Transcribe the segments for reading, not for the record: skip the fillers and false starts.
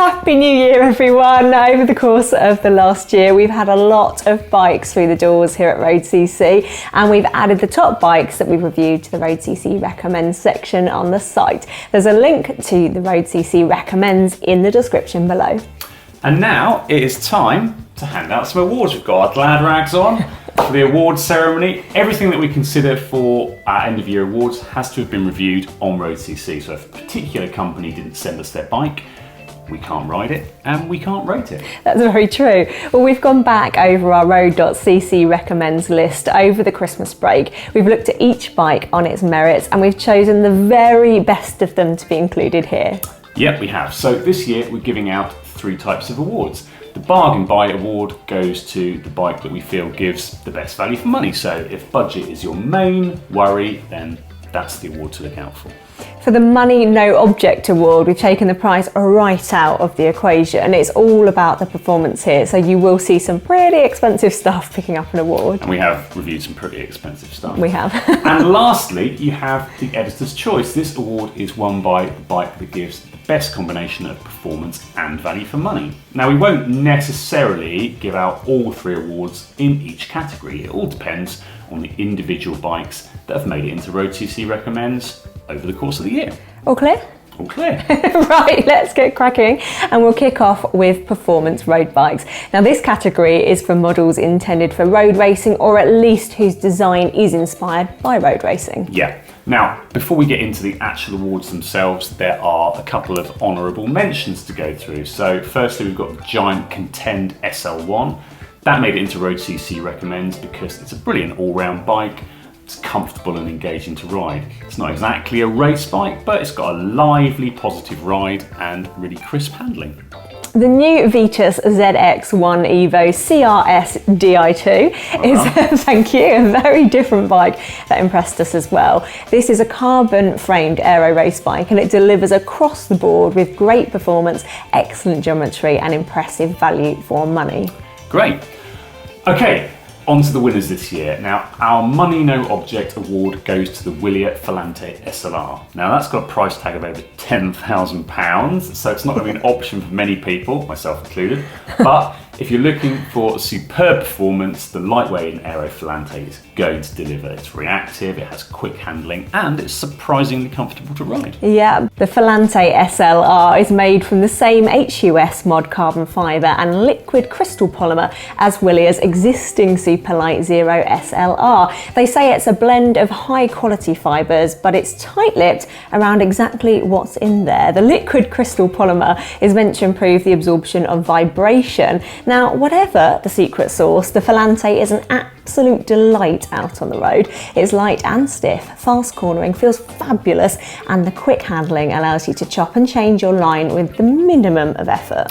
Happy New Year, everyone. Over the course of the last year, we've had a lot of bikes through the doors here at road.cc, and we've added the top bikes that we've reviewed to the road.cc recommends section on the site. There's a link to the road.cc recommends in the description below. And now it is time to hand out some awards. We've got our glad rags on for the awards ceremony. Everything that we consider for our end of year awards has to have been reviewed on road.cc. So if a particular company didn't send us their bike, we can't ride it and we can't rate it. That's very true. Well, we've gone back over our road.cc recommends list over the Christmas break. We've looked at each bike on its merits and we've chosen the very best of them to be included here. Yep, we have. So this year we're giving out 3 types of awards. The bargain buy award goes to the bike that we feel gives the best value for money. So if budget is your main worry, then that's the award to look out for. For the Money No Object award, we've taken the price right out of the equation. It's all about the performance here, so you will see some pretty expensive stuff picking up an award. And we have reviewed some pretty expensive stuff. We have. And lastly, you have the Editor's Choice. This award is won by the bike that gives the best combination of performance and value for money. Now, we won't necessarily give out all 3 awards in each category. It all depends on the individual bikes that have made it into road.cc recommends over the course of the year. All clear? All clear. Right, let's get cracking, and we'll kick off with performance road bikes. Now, this category is for models intended for road racing, or at least whose design is inspired by road racing. Yeah. Now, before we get into the actual awards themselves, there are a couple of honourable mentions to go through. So firstly, we've got the giant Contend SL1. That made it into road.cc recommends because it's a brilliant all-round bike. It's comfortable and engaging to ride. It's not exactly a race bike, but it's got a lively, positive ride and really crisp handling. The new Vitus ZX1 EVO CR Di2 is, thank you, a very different bike that impressed us as well. This is a carbon framed aero race bike and it delivers across the board with great performance, excellent geometry and impressive value for money. Great. Okay. On to the winners this year. Now, our Money No Object award goes to the Wilier Filante SLR. Now, that's got a price tag of over £10,000, so it's not going to be an option for many people, myself included. But if you're looking for superb performance, the lightweight and aero Filante is going to deliver. It's reactive, it has quick handling, and it's surprisingly comfortable to ride. Yeah, the Filante SLR is made from the same HUS mod carbon fibre and liquid crystal polymer as Wilier's existing Superlight Zero SLR. They say it's a blend of high quality fibres, but it's tight-lipped around exactly what's in there. The liquid crystal polymer is meant to improve the absorption of vibration. Now, whatever the secret sauce, the Filante is an absolute delight out on the road. It's light and stiff, fast cornering, feels fabulous, and the quick handling allows you to chop and change your line with the minimum of effort.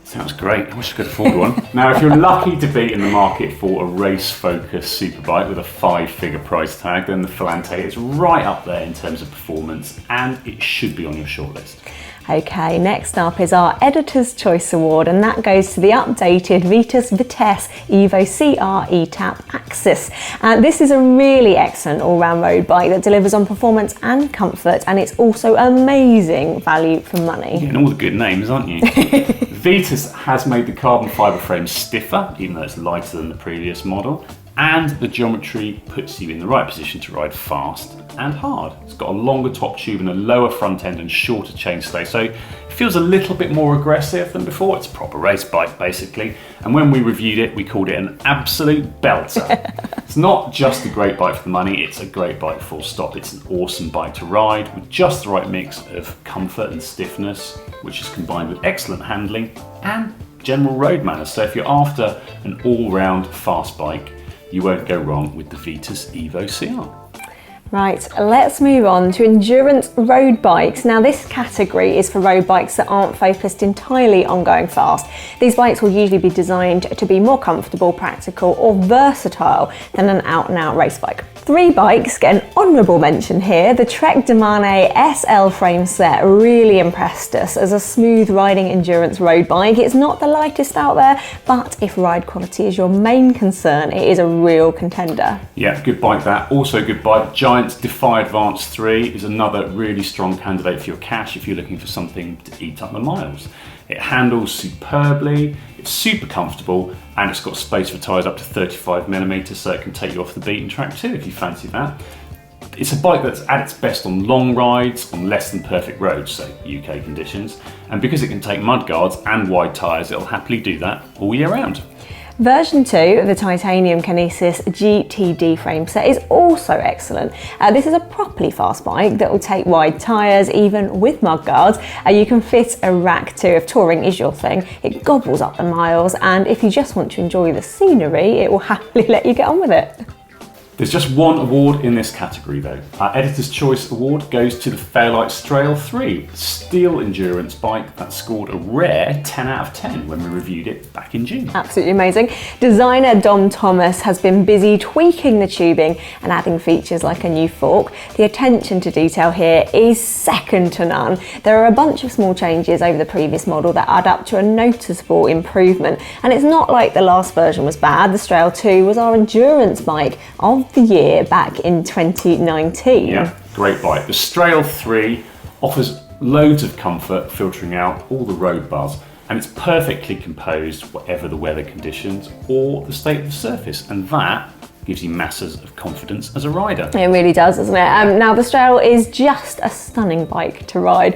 Sounds great. I wish I could afford one. Now, if you're lucky to be in the market for a race-focused superbike with a 5-figure price tag, then the Filante is right up there in terms of performance, and it should be on your shortlist. Okay, next up is our Editor's Choice Award, and that goes to the updated Vitus Vitesse EVO CR eTap Axis. This is a really excellent all-round road bike that delivers on performance and comfort, and it's also amazing value for money. You're getting all the good names, aren't you? Vitus has made the carbon fibre frame stiffer, even though it's lighter than the previous model, and the geometry puts you in the right position to ride fast and hard. It's got a longer top tube and a lower front end and shorter chainstay, so it feels a little bit more aggressive than before. It's a proper race bike, basically, and when we reviewed it, we called it an absolute belter. It's not just a great bike for the money, it's a great bike full stop. It's an awesome bike to ride with just the right mix of comfort and stiffness, which is combined with excellent handling and general road manners. So if you're after an all-round fast bike, you won't go wrong with the Vitus EVO CR. Right, let's move on to endurance road bikes. Now, this category is for road bikes that aren't focused entirely on going fast. These bikes will usually be designed to be more comfortable, practical or versatile than an out-and-out race bike. 3 bikes get an honourable mention here. The Trek Domane SL frameset really impressed us as a smooth riding endurance road bike. It's not the lightest out there, but if ride quality is your main concern, it is a real contender. Yeah, good bike that. Also good bike. Giant Defy Advance 3 is another really strong candidate for your cash if you're looking for something to eat up the miles. It handles superbly, it's super comfortable, and it's got space for tyres up to 35mm, so it can take you off the beaten track too if you fancy that. It's a bike that's at its best on long rides, on less than perfect roads, so UK conditions, and because it can take mudguards and wide tyres, it'll happily do that all year round. Version 2 of the titanium Kinesis GTD frameset is also excellent. This is a properly fast bike that will take wide tyres even with mudguards. You can fit a rack too if touring is your thing. It gobbles up the miles, and if you just want to enjoy the scenery, it will happily let you get on with it. There's just one award in this category though. Our Editor's Choice Award goes to the Fairlight Strael 3, steel endurance bike that scored a rare 10 out of 10 when we reviewed it back in June. Absolutely amazing. Designer Dom Thomas has been busy tweaking the tubing and adding features like a new fork. The attention to detail here is second to none. There are a bunch of small changes over the previous model that add up to a noticeable improvement, and it's not like the last version was bad. The Strael 2 was our endurance bike of the year back in 2019. Yeah, great bike. The Strael 3 offers loads of comfort, filtering out all the road buzz, and it's perfectly composed whatever the weather conditions or the state of the surface, and that gives you masses of confidence as a rider. It really does, doesn't it? Now the Strael is just a stunning bike to ride.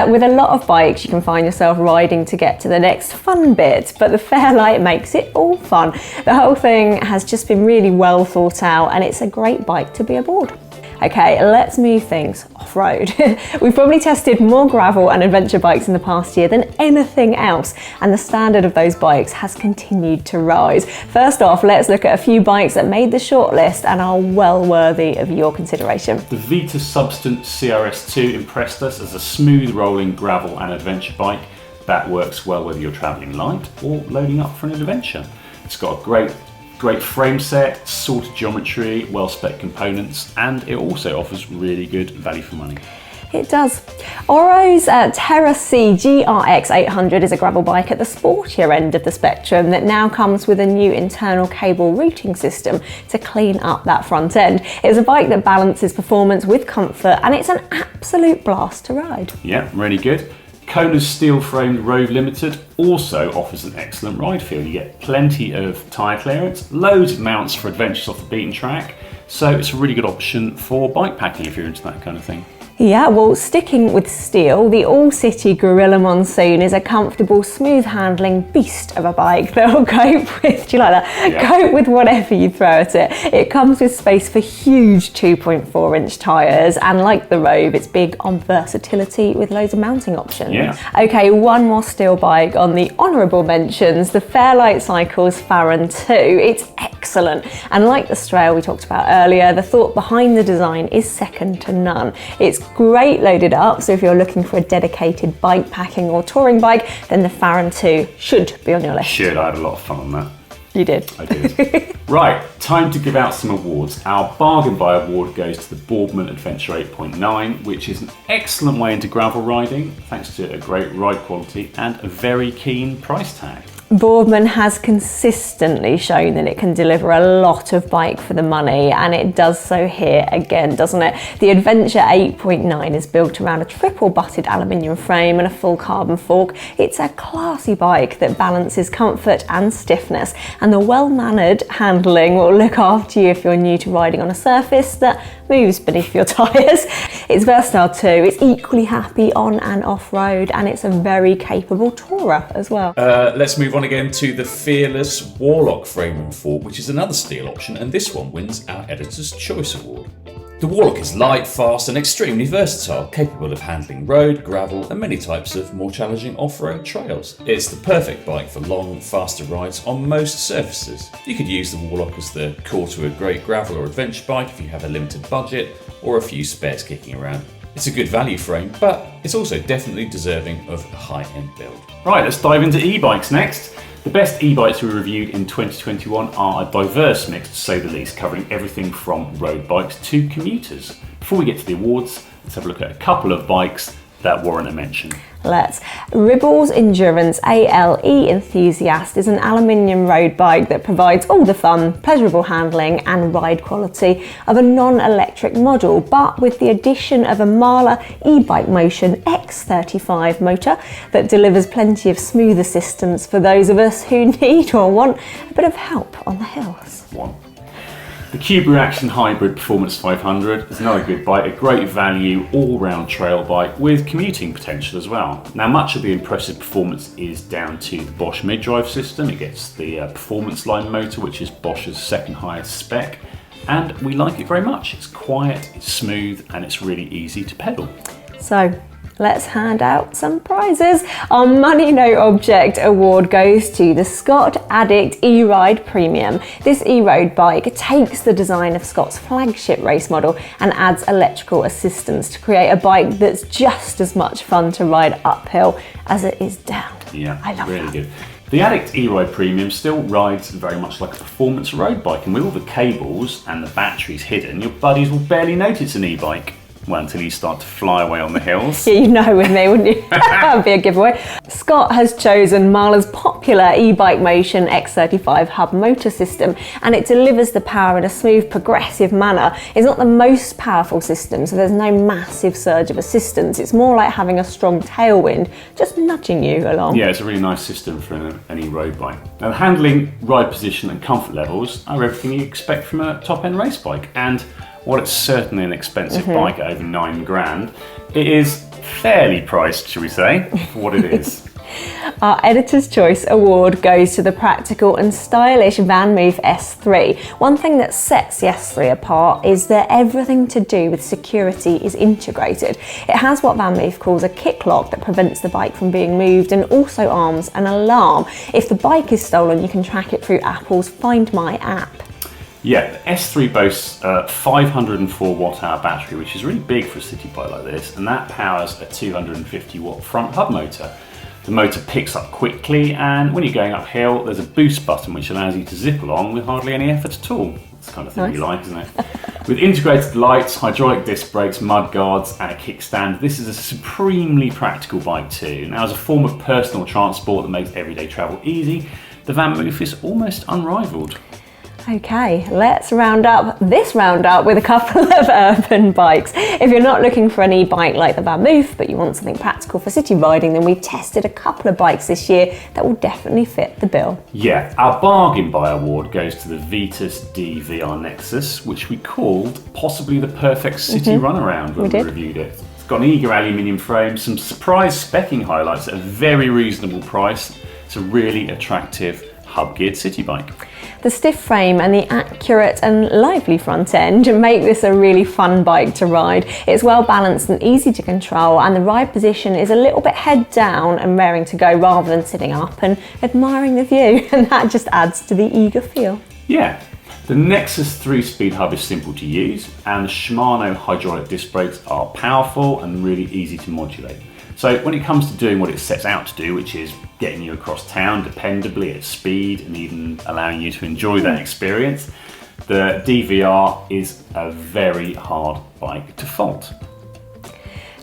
With a lot of bikes you can find yourself riding to get to the next fun bit, but the Fairlight makes it all fun. The whole thing has just been really well thought out, and it's a great bike to be aboard. Okay, let's move things off-road. We've probably tested more gravel and adventure bikes in the past year than anything else, and the standard of those bikes has continued to rise. First off, let's look at a few bikes that made the shortlist and are well worthy of your consideration. The Vitus Substance CRS2 impressed us as a smooth rolling gravel and adventure bike that works well whether you're travelling light or loading up for an adventure. It's got a great frame set, sorted geometry, well-spec components, and it also offers really good value for money. It does. Orro's Terra C GRX 800 is a gravel bike at the sportier end of the spectrum that now comes with a new internal cable routing system to clean up that front end. It's a bike that balances performance with comfort, and it's an absolute blast to ride. Yeah, really good. Kona's steel-framed Rove Limited also offers an excellent ride feel. You get plenty of tyre clearance, loads of mounts for adventures off the beaten track, so it's a really good option for bike packing if you're into that kind of thing. Yeah, well, sticking with steel, the all-city Gorilla Monsoon is a comfortable, smooth-handling beast of a bike that will cope with, do you like that? Yeah. Cope with whatever you throw at it. It comes with space for huge 2.4-inch tyres, and like the Rove, it's big on versatility with loads of mounting options. Yeah. Okay, one more steel bike on the honourable mentions, the Fairlight Cycles Faran 2. It's excellent, and like the Strael we talked about earlier, the thought behind the design is second to none. It's great loaded up, so if you're looking for a dedicated bike packing or touring bike, then the Faran 2 should be on your list. Should. I had a lot of fun on that. You did. I did. Right, time to give out some awards. Our bargain buy award goes to the Boardman Adventure 8.9, which is an excellent way into gravel riding, thanks to a great ride quality and a very keen price tag. Boardman has consistently shown that it can deliver a lot of bike for the money, and it does so here again, doesn't it? The Adventure 8.9 is built around a triple butted aluminium frame and a full carbon fork. It's a classy bike that balances comfort and stiffness, and the well-mannered handling will look after you if you're new to riding on a surface that moves beneath your tyres. It's versatile too, it's equally happy on and off-road, and it's a very capable tourer as well. Let's move on again to the fearless Warlock frame and fork, which is another steel option, and this one wins our Editor's Choice Award. The Warlock is light, fast and extremely versatile, capable of handling road, gravel and many types of more challenging off-road trails. It's the perfect bike for long, faster rides on most surfaces. You could use the Warlock as the core to a great gravel or adventure bike if you have a limited budget or a few spares kicking around. It's a good value frame, but it's also definitely deserving of a high-end build. Right, let's dive into e-bikes next. The best e-bikes we reviewed in 2021 are a diverse mix, to say the least, covering everything from road bikes to commuters. Before we get to the awards, let's have a look at a couple of bikes that warrant a mention. Let's. Ribble's Endurance ALE Enthusiast is an aluminium road bike that provides all the fun, pleasurable handling and ride quality of a non-electric model, but with the addition of a Mahler e-bike motion X35 motor that delivers plenty of smooth assistance for those of us who need or want a bit of help on the hills. The Cube Reaction Hybrid Performance 500 is another good bike, a great value all-round trail bike with commuting potential as well. Now, much of the impressive performance is down to the Bosch mid-drive system. It gets the performance line motor, which is Bosch's second highest spec, and we like it very much. It's quiet, it's smooth, and it's really easy to pedal. So, let's hand out some prizes. Our Money No Object award goes to the Scott Addict eRide Premium. This e-road bike takes the design of Scott's flagship race model and adds electrical assistance to create a bike that's just as much fun to ride uphill as it is down. Yeah, I love really that. good. The Addict eRide Premium still rides very much like a performance road bike, and with all the cables and the batteries hidden, your buddies will barely notice an e-bike. Well, until you start to fly away on the hills. Yeah, you'd know with me, wouldn't you? That would be a giveaway. Scott has chosen Mahler's popular e-bike motion X35 hub motor system, and it delivers the power in a smooth, progressive manner. It's not the most powerful system, so there's no massive surge of assistance. It's more like having a strong tailwind, just nudging you along. Yeah, it's a really nice system for an e-road bike. Now, the handling, ride position and comfort levels are everything you expect from a top-end race bike, and while it's certainly an expensive bike at over £9,000, it is fairly priced, shall we say, for what it is. Our Editor's Choice Award goes to the practical and stylish VanMoof S3. One thing that sets the S3 apart is that everything to do with security is integrated. It has what VanMoof calls a kick lock that prevents the bike from being moved, and also arms an alarm. If the bike is stolen, you can track it through Apple's Find My app. Yeah, the S3 boasts a 504 watt-hour battery, which is really big for a city bike like this, and that powers a 250 watt front hub motor. The motor picks up quickly, and when you're going uphill, there's a boost button which allows you to zip along with hardly any effort at all. That's the kind of thing you like, isn't it? With integrated lights, hydraulic disc brakes, mud guards, and a kickstand, this is a supremely practical bike too. Now, as a form of personal transport that makes everyday travel easy, the VanMoof is almost unrivaled. Okay, let's round up this roundup with a couple of urban bikes. If you're not looking for an e-bike like the VanMoof, but you want something practical for city riding, then we've tested a couple of bikes this year that will definitely fit the bill. Yeah, our bargain buy award goes to the Vitus VR Nexus, which we called possibly the perfect city runaround when we reviewed it. It's got an eager aluminium frame, some surprise specking highlights at a very reasonable price. It's a really attractive hub-geared city bike. The stiff frame and the accurate and lively front end make this a really fun bike to ride. It's well balanced and easy to control, and the ride position is a little bit head down and raring to go rather than sitting up and admiring the view, and that just adds to the eager feel. Yeah, the Nexus 3-speed hub is simple to use, and the Shimano hydraulic disc brakes are powerful and really easy to modulate. So when it comes to doing what it sets out to do, which is getting you across town dependably at speed and even allowing you to enjoy that experience, the DVR is a very hard bike to fault.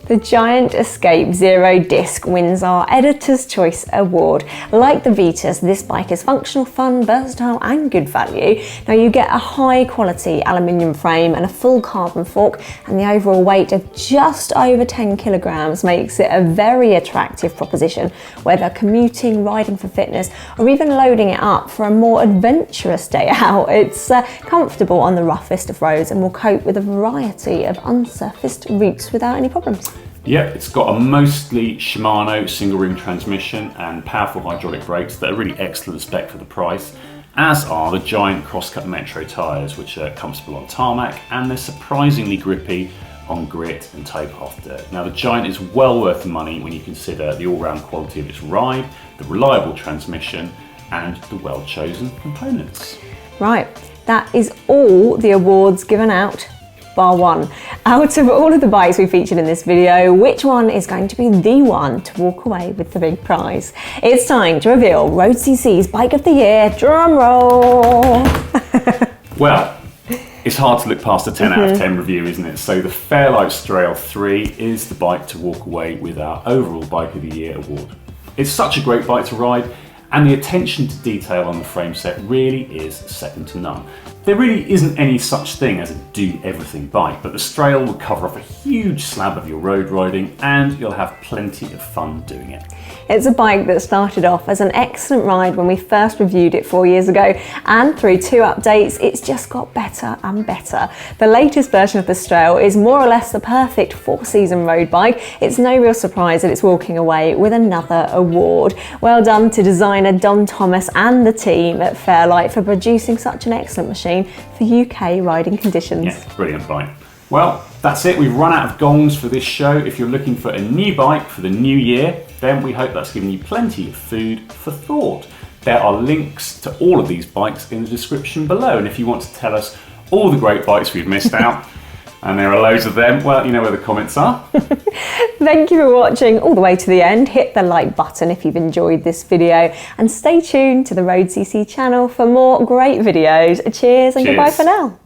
The Giant Escape Zero Disc wins our Editor's Choice Award. Like the Vitus, this bike is functional, fun, versatile and good value. Now you get a high quality aluminium frame and a full carbon fork, and the overall weight of just over 10 kilograms makes it a very attractive proposition, whether commuting, riding for fitness, or even loading it up for a more adventurous day out. It's comfortable on the roughest of roads and will cope with a variety of unsurfaced routes without any problems. Yep, it's got a mostly Shimano single ring transmission and powerful hydraulic brakes that are really excellent spec for the price, as are the Giant Crosscut Metro tyres, which are comfortable on tarmac, and they're surprisingly grippy on grit and towpath dirt. Now the Giant is well worth the money when you consider the all-round quality of its ride, the reliable transmission, and the well-chosen components. Right, that is all the awards given out, bar one. Out of all of the bikes we featured in this video, which one is going to be the one to walk away with the big prize? It's time to reveal Road.cc's Bike of the Year. Drum roll! Well, It's hard to look past a 10 out of 10 review, isn't it? So the Fairlight Strael 3 is the bike to walk away with our overall Bike of the Year award. It's such a great bike to ride, and the attention to detail on the frame set really is second to none. There really isn't any such thing as a do-everything bike, but the Strael will cover off a huge slab of your road riding and you'll have plenty of fun doing it. It's a bike that started off as an excellent ride when we first reviewed it 4 years ago, and through 2 updates it's just got better and better. The latest version of the Strael is more or less the perfect 4-season road bike. It's no real surprise that it's walking away with another award. Well done to designer Don Thomas and the team at Fairlight for producing such an excellent machine for UK riding conditions. Yeah, brilliant bike. Well, that's it. We've run out of gongs for this show. If you're looking for a new bike for the new year, then we hope that's given you plenty of food for thought. There are links to all of these bikes in the description below, and if you want to tell us all the great bikes we've missed out, and there are loads of them, well, you know where the comments are. Thank you for watching all the way to the end. Hit the like button if you've enjoyed this video, and stay tuned to the road.cc channel for more great videos. Cheers and goodbye for now.